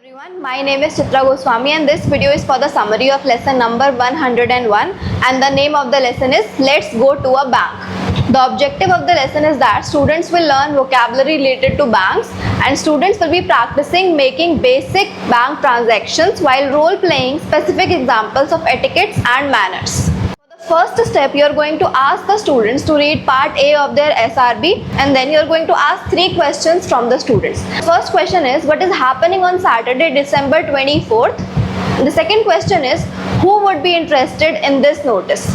Everyone, my name is Chitra Goswami and this video is for the summary of lesson number 101 and the name of the lesson is Let's Go to a Bank. The objective of the lesson is that students will learn vocabulary related to banks and students will be practicing making basic bank transactions while role playing specific examples of etiquettes and manners. First step, you are going to ask the students to read part A of their SRB and then you are going to ask 3 questions from the students. First question is, what is happening on Saturday, December 24th? The second question is, who would be interested in this notice?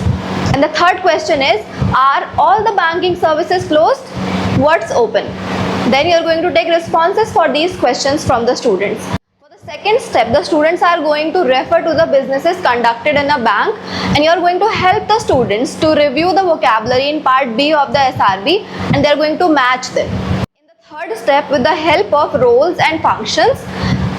And the third question is, are all the banking services closed? What's open? Then you are going to take responses for these questions from the students. Second step, the students are going to refer to the businesses conducted in a bank and you are going to help the students to review the vocabulary in part B of the SRB and they are going to match them. In the third step, with the help of roles and functions,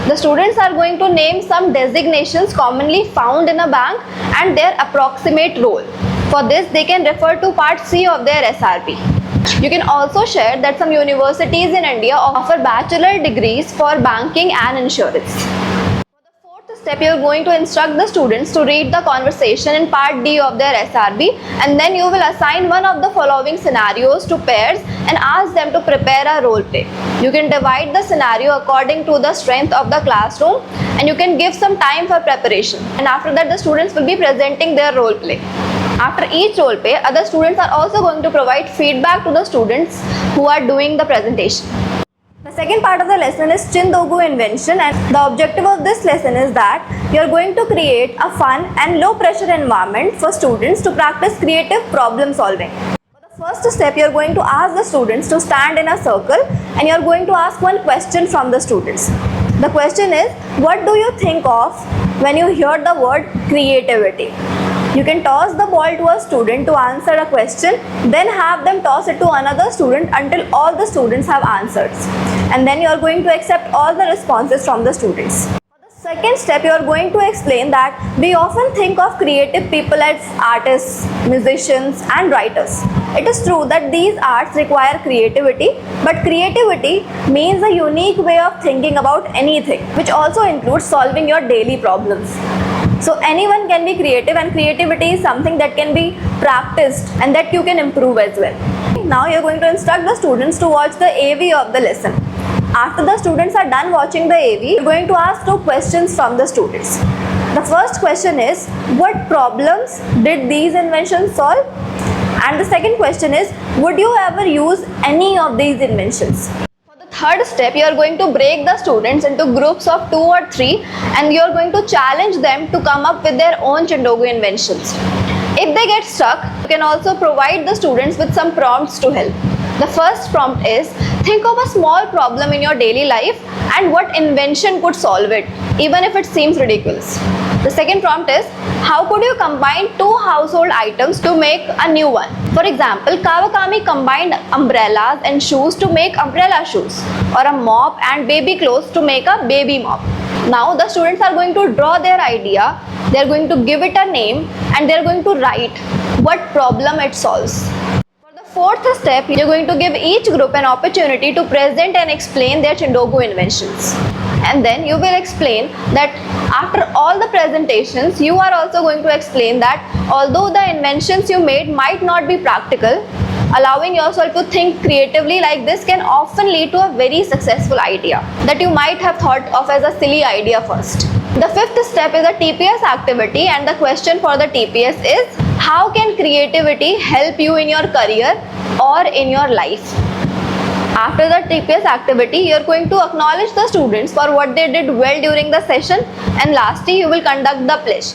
the students are going to name some designations commonly found in a bank and their approximate role. For this, they can refer to part C of their SRB. You can also share that some universities in India offer bachelor degrees for banking and insurance. For the fourth step, you are going to instruct the students to read the conversation in part D of their SRB and then you will assign one of the following scenarios to pairs and ask them to prepare a role play. You can divide the scenario according to the strength of the classroom and you can give some time for preparation. And after that, the students will be presenting their role play. After each role play, other students are also going to provide feedback to the students who are doing the presentation. The second part of the lesson is Chindogu invention, and the objective of this lesson is that you are going to create a fun and low pressure environment for students to practice creative problem solving. For the first step, you are going to ask the students to stand in a circle and you are going to ask one question from the students. The question is, what do you think of when you hear the word creativity? You can toss the ball to a student to answer a question, then have them toss it to another student until all the students have answered. And then you are going to accept all the responses from the students. For the second step, you are going to explain that we often think of creative people as artists, musicians and writers. It is true that these arts require creativity, but creativity means a unique way of thinking about anything, which also includes solving your daily problems. So anyone can be creative and creativity is something that can be practiced and that you can improve as well. Now you are going to instruct the students to watch the AV of the lesson. After the students are done watching the AV, you are going to ask 2 questions from the students. The first question is, what problems did these inventions solve? And the second question is, would you ever use any of these inventions? Third step, you are going to break the students into groups of 2 or 3 and you are going to challenge them to come up with their own Chindogu inventions. If they get stuck, you can also provide the students with some prompts to help. The first prompt is, think of a small problem in your daily life and what invention could solve it, even if it seems ridiculous. The second prompt is, how could you combine 2 household items to make a new one? For example, Kawakami combined umbrellas and shoes to make umbrella shoes, or a mop and baby clothes to make a baby mop. Now the students are going to draw their idea, they are going to give it a name and they are going to write what problem it solves. For the fourth step, you are going to give each group an opportunity to present and explain their Chindogu inventions. And then you will explain that after all the presentations, you are also going to explain that although the inventions you made might not be practical, allowing yourself to think creatively like this can often lead to a very successful idea that you might have thought of as a silly idea first. The fifth step is a TPS activity and the question for the TPS is, how can creativity help you in your career or in your life? After the TPS activity, you are going to acknowledge the students for what they did well during the session and lastly, you will conduct the pledge.